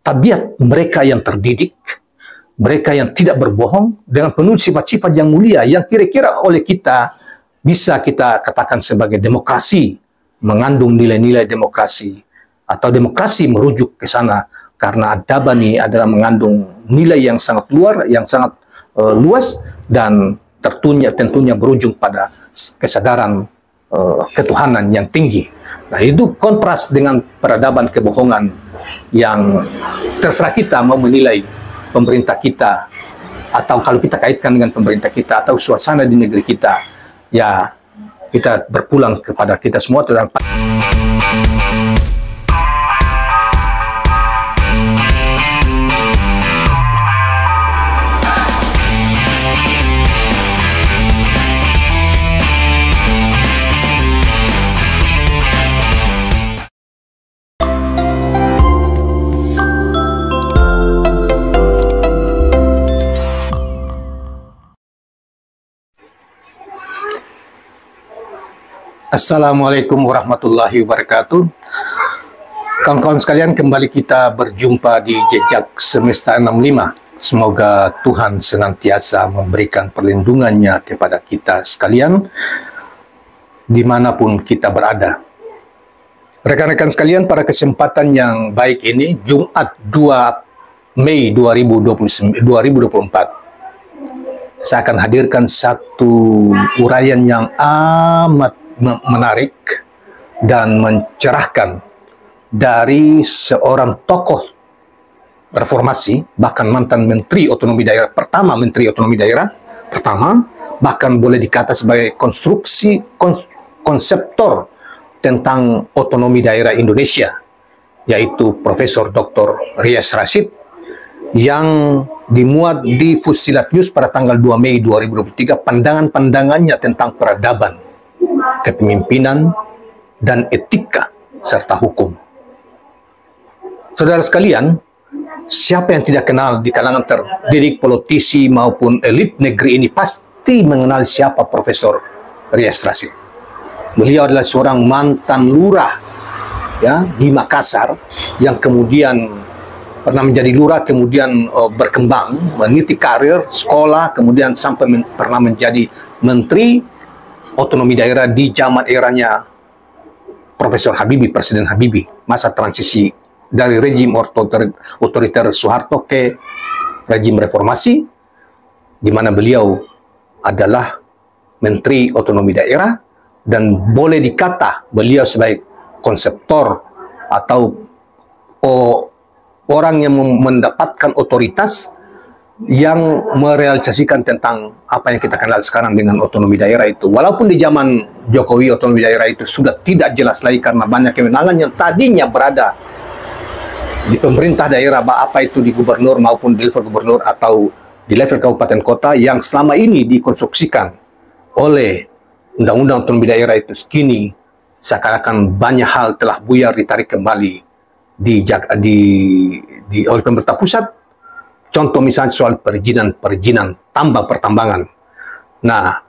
tabiat mereka yang terdidik, mereka yang tidak berbohong, dengan penuh sifat-sifat yang mulia, yang kira-kira oleh kita bisa kita katakan sebagai demokrasi, mengandung nilai-nilai demokrasi, atau demokrasi merujuk ke sana, karena adaban ini adalah mengandung nilai yang sangat luas, dan tentunya berujung pada kesadaran ketuhanan yang tinggi. Nah, itu kontras dengan peradaban kebohongan yang terserah kita mau menilai pemerintah kita, atau kalau kita kaitkan dengan pemerintah kita atau suasana di negeri kita, ya kita berpulang kepada kita semua tentang Assalamualaikum warahmatullahi wabarakatuh. Kawan-kawan sekalian, kembali kita berjumpa di Jejak Semesta 65. Semoga Tuhan senantiasa memberikan perlindungannya kepada kita sekalian, dimanapun kita berada. Rekan-rekan sekalian, pada kesempatan yang baik ini, Jumat 2 Mei 2024, saya akan hadirkan satu uraian yang amat menarik dan mencerahkan dari seorang tokoh reformasi, bahkan mantan menteri otonomi daerah pertama, bahkan boleh dikata sebagai konseptor tentang otonomi daerah Indonesia, yaitu Profesor Dr. Rias Rasyid, yang dimuat di Fusilat News pada tanggal 2 Mei 2023, pandangan-pandangannya tentang peradaban, kepemimpinan, dan etika serta hukum. Saudara sekalian, siapa yang tidak kenal di kalangan terdidik, politisi maupun elit negeri ini pasti mengenal siapa Profesor Rias Rasyid. Beliau adalah seorang mantan lurah ya di Makassar, yang kemudian pernah menjadi lurah, kemudian berkembang, meniti karir, sekolah, kemudian sampai pernah menjadi menteri otonomi daerah di zaman eranya Profesor Habibie, Presiden Habibie, masa transisi dari rejim otoriter Soeharto ke rejim reformasi, di mana beliau adalah Menteri Otonomi Daerah, dan boleh dikata beliau sebagai konseptor atau orang yang mendapatkan otoritas yang merealisasikan tentang apa yang kita kenal sekarang dengan otonomi daerah itu. Walaupun di zaman Jokowi otonomi daerah itu sudah tidak jelas lagi karena banyak kewenangan yang tadinya berada di pemerintah daerah, apa itu di gubernur maupun di level gubernur atau di level kabupaten kota, yang selama ini dikonstruksikan oleh undang-undang otonomi daerah itu, kini seakan-akan banyak hal telah buyar, ditarik kembali oleh pemerintah pusat. Contoh misalnya soal perizinan tambang pertambangan. Nah,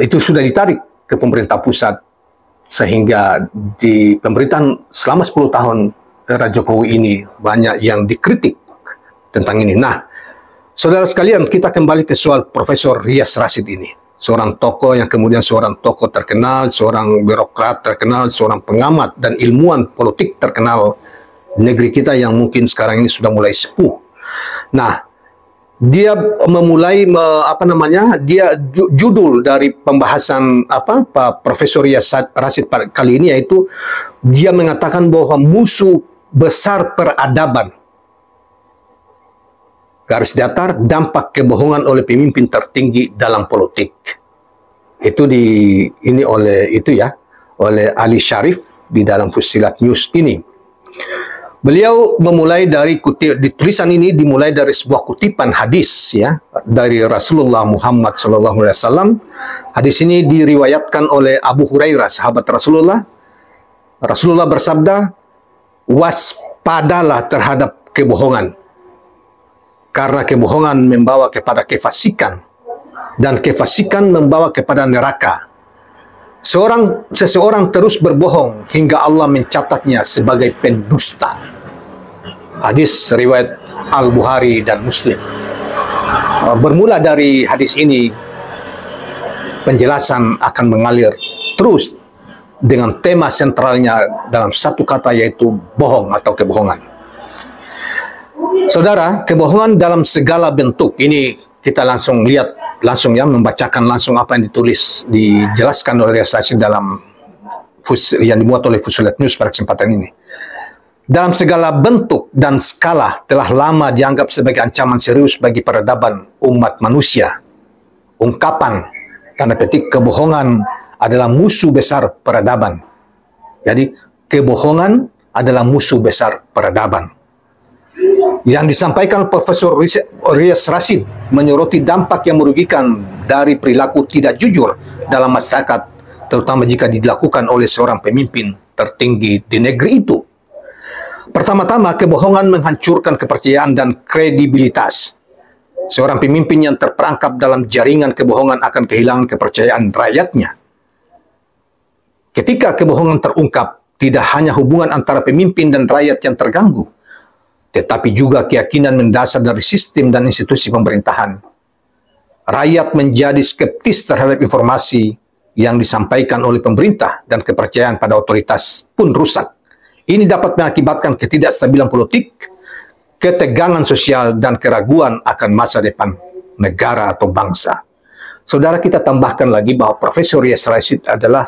itu sudah ditarik ke pemerintah pusat, sehingga di pemerintahan selama 10 tahun era Jokowi ini banyak yang dikritik tentang ini. Nah, saudara sekalian, kita kembali ke soal Profesor Rias Rasyid ini. Seorang tokoh yang kemudian seorang tokoh terkenal, seorang birokrat terkenal, seorang pengamat dan ilmuwan politik terkenal negeri kita yang mungkin sekarang ini sudah mulai sepuh. Nah, dia memulai judul dari pembahasan Pak Profesor Rias Rasyid kali ini, yaitu dia mengatakan bahwa musuh besar peradaban, garis datar, dampak kebohongan oleh pemimpin tertinggi dalam politik. Itu oleh Ali Syarif di dalam Fusilat News ini. Beliau memulai dari di tulisan ini dimulai dari sebuah kutipan hadis ya dari Rasulullah Muhammad SAW. Hadis ini diriwayatkan oleh Abu Hurairah, sahabat Rasulullah. Rasulullah bersabda, "Waspadalah terhadap kebohongan, karena kebohongan membawa kepada kefasikan, dan kefasikan membawa kepada neraka. Seseorang terus berbohong hingga Allah mencatatnya sebagai pendusta." hadis riwayat Al-Bukhari dan Muslim. Bermula dari hadis ini, penjelasan akan mengalir terus dengan tema sentralnya dalam satu kata, yaitu bohong atau kebohongan. Saudara, kebohongan dalam segala bentuk ini kita langsung lihat, membacakan langsung apa yang dijelaskan oleh Riaz Rashid dalam yang dimuat oleh Fusilat News pada kesempatan ini. Dalam segala bentuk dan skala telah lama dianggap sebagai ancaman serius bagi peradaban umat manusia. Ungkapan, tanda petik, kebohongan adalah musuh besar peradaban. Jadi, kebohongan adalah musuh besar peradaban. Yang disampaikan Profesor Riaz Rashid menyoroti dampak yang merugikan dari perilaku tidak jujur dalam masyarakat, terutama jika dilakukan oleh seorang pemimpin tertinggi di negeri itu. Pertama-tama, kebohongan menghancurkan kepercayaan dan kredibilitas. Seorang pemimpin yang terperangkap dalam jaringan kebohongan akan kehilangan kepercayaan rakyatnya. Ketika kebohongan terungkap, tidak hanya hubungan antara pemimpin dan rakyat yang terganggu, tetapi juga keyakinan mendasar dari sistem dan institusi pemerintahan. Rakyat menjadi skeptis terhadap informasi yang disampaikan oleh pemerintah dan kepercayaan pada otoritas pun rusak. Ini dapat mengakibatkan ketidakstabilan politik, ketegangan sosial, dan keraguan akan masa depan negara atau bangsa. Saudara, kita tambahkan lagi bahwa Profesor Riaz Rashid adalah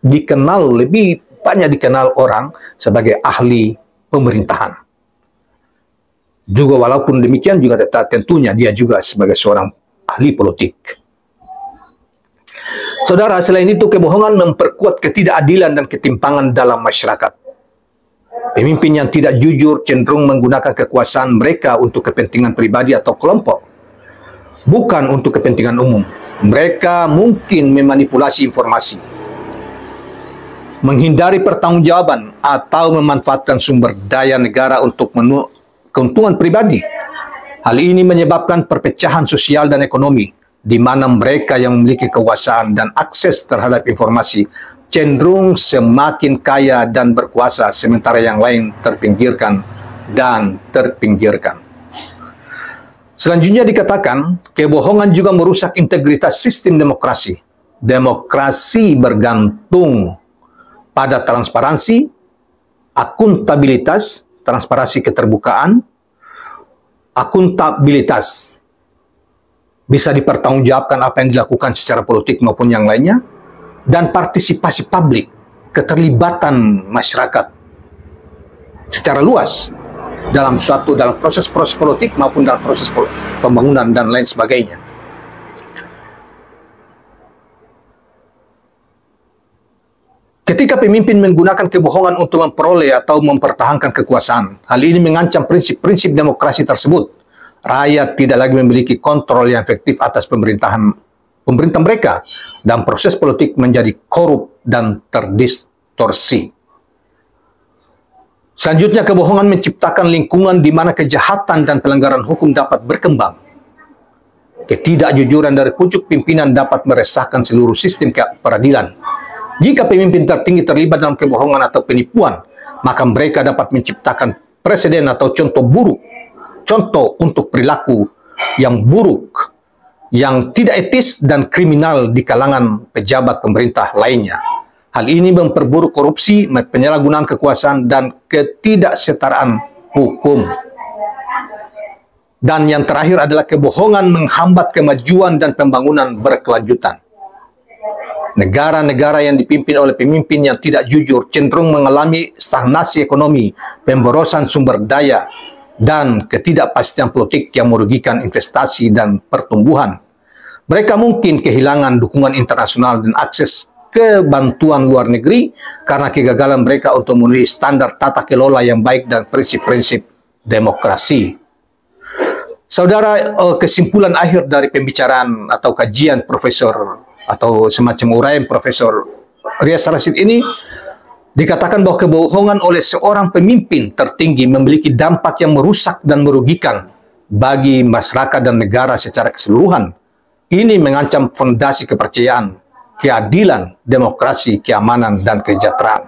lebih banyak dikenal orang sebagai ahli pemerintahan. Juga walaupun demikian juga tentunya dia juga sebagai seorang ahli politik. Saudara, selain itu kebohongan memperkuat ketidakadilan dan ketimpangan dalam masyarakat. Pemimpin yang tidak jujur cenderung menggunakan kekuasaan mereka untuk kepentingan pribadi atau kelompok, bukan untuk kepentingan umum. Mereka mungkin memanipulasi informasi, menghindari pertanggungjawaban, atau memanfaatkan sumber daya negara untuk keuntungan pribadi. Hal ini menyebabkan perpecahan sosial dan ekonomi, di mana mereka yang memiliki kekuasaan dan akses terhadap informasi cenderung semakin kaya dan berkuasa, sementara yang lain terpinggirkan dan terpinggirkan. Selanjutnya dikatakan, kebohongan juga merusak integritas sistem demokrasi. Demokrasi bergantung pada transparansi, akuntabilitas, transparansi keterbukaan, akuntabilitas. Bisa dipertanggungjawabkan apa yang dilakukan secara politik maupun yang lainnya, dan partisipasi publik, keterlibatan masyarakat secara luas dalam proses-proses politik maupun dalam proses pembangunan dan lain sebagainya. Ketika pemimpin menggunakan kebohongan untuk memperoleh atau mempertahankan kekuasaan, hal ini mengancam prinsip-prinsip demokrasi tersebut. Rakyat tidak lagi memiliki kontrol yang efektif atas pemerintah mereka, dan proses politik menjadi korup dan terdistorsi. Selanjutnya, kebohongan menciptakan lingkungan di mana kejahatan dan pelanggaran hukum dapat berkembang. Ketidakjujuran dari pucuk pimpinan dapat meresahkan seluruh sistem peradilan. Jika pemimpin tertinggi terlibat dalam kebohongan atau penipuan, maka mereka dapat menciptakan presiden atau contoh untuk perilaku yang buruk, yang tidak etis dan kriminal di kalangan pejabat pemerintah lainnya. Hal ini memperburuk korupsi, penyalahgunaan kekuasaan, dan ketidaksetaraan hukum. Dan yang terakhir adalah kebohongan menghambat kemajuan dan pembangunan berkelanjutan. Negara-negara yang dipimpin oleh pemimpin yang tidak jujur cenderung mengalami stagnasi ekonomi, pemborosan sumber daya, dan ketidakpastian politik yang merugikan investasi dan pertumbuhan. Mereka mungkin kehilangan dukungan internasional dan akses ke bantuan luar negeri karena kegagalan mereka untuk memenuhi standar tata kelola yang baik dan prinsip-prinsip demokrasi. Saudara, kesimpulan akhir dari pembicaraan atau kajian Profesor atau semacam uraian Profesor Riaz Rashid ini, dikatakan bahwa kebohongan oleh seorang pemimpin tertinggi memiliki dampak yang merusak dan merugikan bagi masyarakat dan negara secara keseluruhan. Ini mengancam fondasi kepercayaan, keadilan, demokrasi, keamanan, dan kesejahteraan.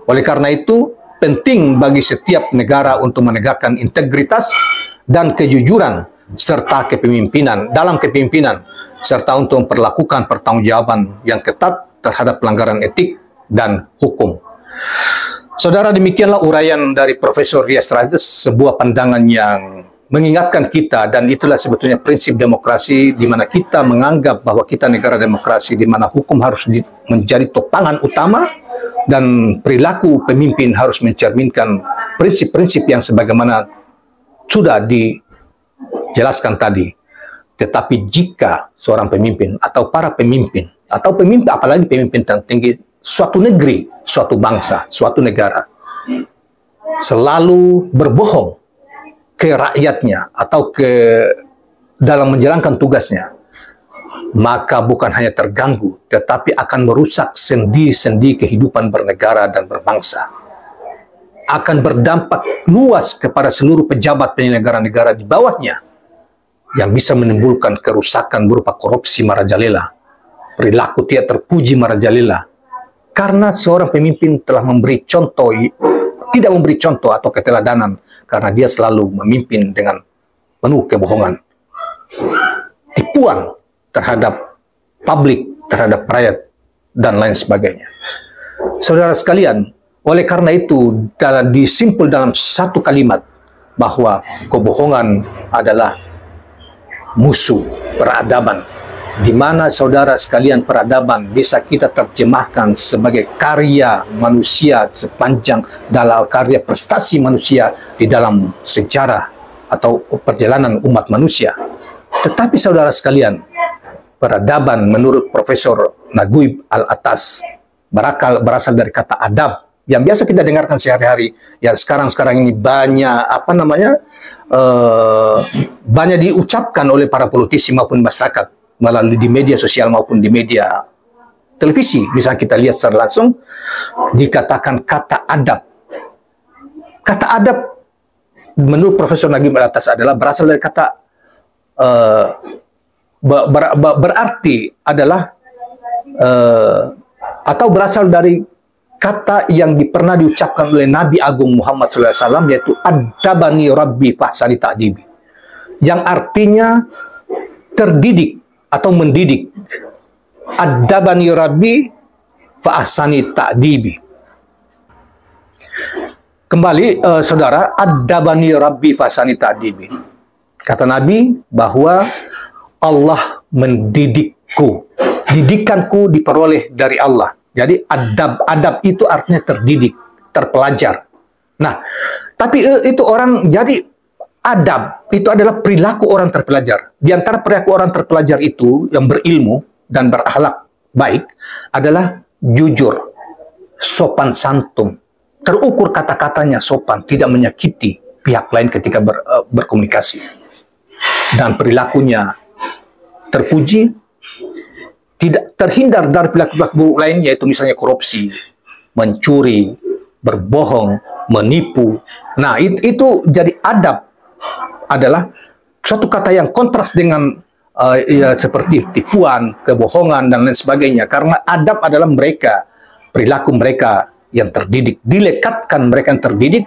Oleh karena itu, penting bagi setiap negara untuk menegakkan integritas dan kejujuran serta kepemimpinan dalam kepemimpinan, serta untuk memperlakukan pertanggungjawaban yang ketat terhadap pelanggaran etik dan hukum. Saudara, demikianlah uraian dari Profesor Rias Rasid, sebuah pandangan yang mengingatkan kita, dan itulah sebetulnya prinsip demokrasi, di mana kita menganggap bahwa kita negara demokrasi, di mana hukum harus menjadi topangan utama, dan perilaku pemimpin harus mencerminkan prinsip-prinsip yang sebagaimana sudah dijelaskan tadi. Tetapi jika seorang pemimpin atau para pemimpin, atau pemimpin, apalagi pemimpin tertinggi suatu negeri, suatu bangsa, suatu negara, selalu berbohong ke rakyatnya atau dalam menjalankan tugasnya, maka bukan hanya terganggu, tetapi akan merusak sendi-sendi kehidupan bernegara dan berbangsa. Akan berdampak luas kepada seluruh pejabat penyelenggara negara di bawahnya, yang bisa menimbulkan kerusakan berupa korupsi merajalela, perilaku tidak terpuji merajalela, karena seorang pemimpin telah memberi contoh, tidak memberi contoh atau keteladanan, karena dia selalu memimpin dengan penuh kebohongan, tipuan terhadap publik, terhadap rakyat, dan lain sebagainya. Saudara sekalian, oleh karena itu disimpul dalam satu kalimat bahwa kebohongan adalah musuh peradaban, di mana saudara sekalian peradaban bisa kita terjemahkan sebagai karya manusia sepanjang dalam karya prestasi manusia di dalam sejarah atau perjalanan umat manusia. Tetapi saudara sekalian, peradaban menurut Profesor Naguib Al-Atas berasal dari kata adab yang biasa kita dengarkan sehari-hari, yang sekarang ini banyak banyak diucapkan oleh para politisi maupun masyarakat melalui di media sosial maupun di media televisi. Misalnya kita lihat secara langsung dikatakan kata adab. Kata adab menurut Profesor Naguib Al-Atas adalah berasal dari kata berarti adalah atau berasal dari kata yang pernah diucapkan oleh Nabi Agung Muhammad SAW, yaitu adabani rabbi fahsani ta'dibi, yang artinya terdidik atau mendidik. Adabani rabbi fahsani ta'dibi. Kembali saudara, adabani rabbi fahsani ta'dibi, kata Nabi bahwa Allah mendidikku, didikanku diperoleh dari Allah. Jadi adab itu artinya terdidik, terpelajar. Nah, tapi itu orang, jadi adab itu adalah perilaku orang terpelajar. Di antara perilaku orang terpelajar itu yang berilmu dan berakhlak baik adalah jujur, sopan santun, terukur kata-katanya sopan, tidak menyakiti pihak lain ketika berkomunikasi, dan perilakunya terpuji, tidak terhindar dari perilaku lain, yaitu misalnya korupsi, mencuri, berbohong, menipu. Nah, itu jadi adab adalah suatu kata yang kontras dengan seperti tipuan, kebohongan, dan lain sebagainya. Karena adab adalah mereka, perilaku mereka yang terdidik, dilekatkan mereka yang terdidik,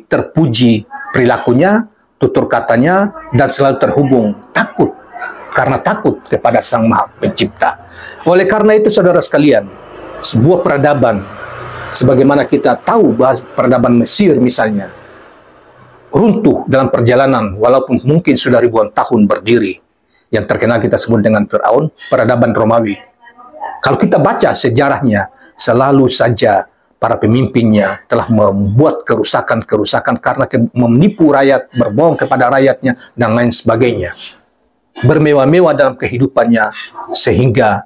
terpuji perilakunya, tutur katanya, dan selalu terhubung, takut, karena takut kepada Sang Maha Pencipta. Oleh karena itu, saudara sekalian, sebuah peradaban, sebagaimana kita tahu bahwa peradaban Mesir misalnya, runtuh dalam perjalanan, walaupun mungkin sudah ribuan tahun berdiri, yang terkenal kita sebut dengan Fir'aun, peradaban Romawi. Kalau kita baca sejarahnya, selalu saja para pemimpinnya telah membuat kerusakan-kerusakan karena menipu rakyat, berbohong kepada rakyatnya, dan lain sebagainya. Bermewah-mewah dalam kehidupannya, sehingga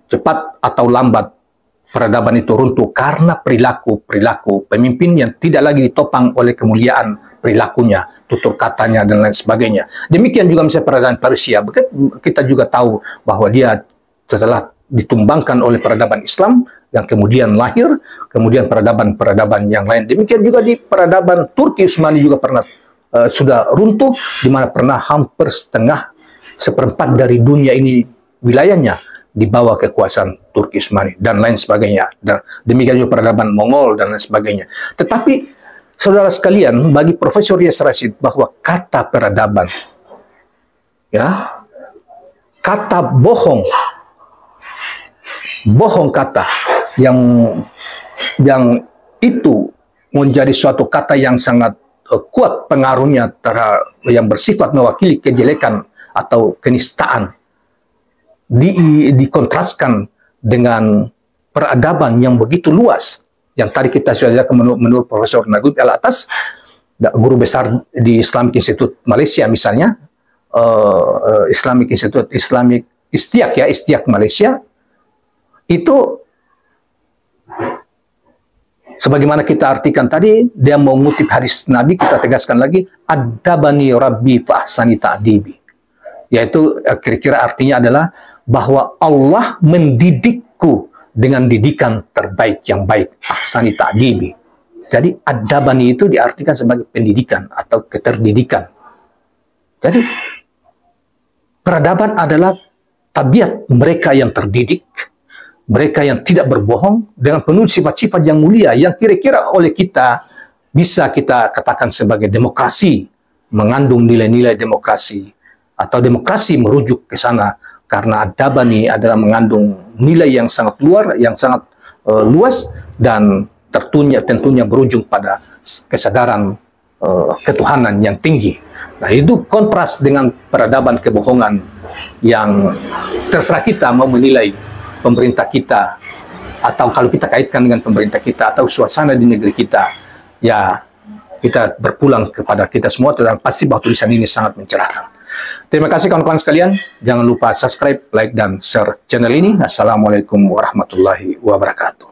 cepat atau lambat peradaban itu runtuh karena perilaku pemimpin yang tidak lagi ditopang oleh kemuliaan perilakunya, tutur katanya, dan lain sebagainya. Demikian juga misalnya peradaban Persia, kita juga tahu bahwa dia setelah ditumbangkan oleh peradaban Islam yang kemudian lahir, kemudian peradaban-peradaban yang lain. Demikian juga di peradaban Turki Utsmani juga pernah sudah runtuh, di mana pernah hampir seperempat dari dunia ini wilayahnya di bawah kekuasaan Turki Utsmani dan lain sebagainya. Dan demikian juga peradaban Mongol dan lain sebagainya. Tetapi saudara sekalian, bagi Profesor Riaz Rashid bahwa kata peradaban, ya, kata bohong kata yang itu menjadi suatu kata yang sangat kuat pengaruhnya yang bersifat mewakili kejelekan atau kenistaan, dikontraskan dengan peradaban yang begitu luas yang tadi kita sudah lihat menurut Profesor Naguib Al-Atas, guru besar di Islamic Institute Malaysia misalnya, Islamic Istiak Malaysia, itu sebagaimana kita artikan tadi, dia mengutip hadis Nabi, kita tegaskan lagi, adabani rabbi fa ahsani ta'dibi. Yaitu kira-kira artinya adalah bahwa Allah mendidikku dengan didikan terbaik yang baik, ahsani ta'dibi. Jadi adabani itu diartikan sebagai pendidikan atau keterdidikan. Jadi peradaban adalah tabiat mereka yang terdidik, mereka yang tidak berbohong dengan penuh sifat-sifat yang mulia yang kira-kira oleh kita bisa kita katakan sebagai demokrasi, mengandung nilai-nilai demokrasi atau demokrasi merujuk ke sana karena adabani adalah mengandung nilai yang sangat luas dan tentunya berujung pada kesadaran ketuhanan yang tinggi. Nah, itu kontras dengan peradaban kebohongan yang terserah kita mau menilai pemerintah kita, atau kalau kita kaitkan dengan pemerintah kita atau suasana di negeri kita, ya kita berpulang kepada kita semua dan pasti bahwa tulisan ini sangat mencerahkan. Terima kasih kawan-kawan sekalian, jangan lupa subscribe, like, dan share channel ini. Assalamualaikum warahmatullahi wabarakatuh.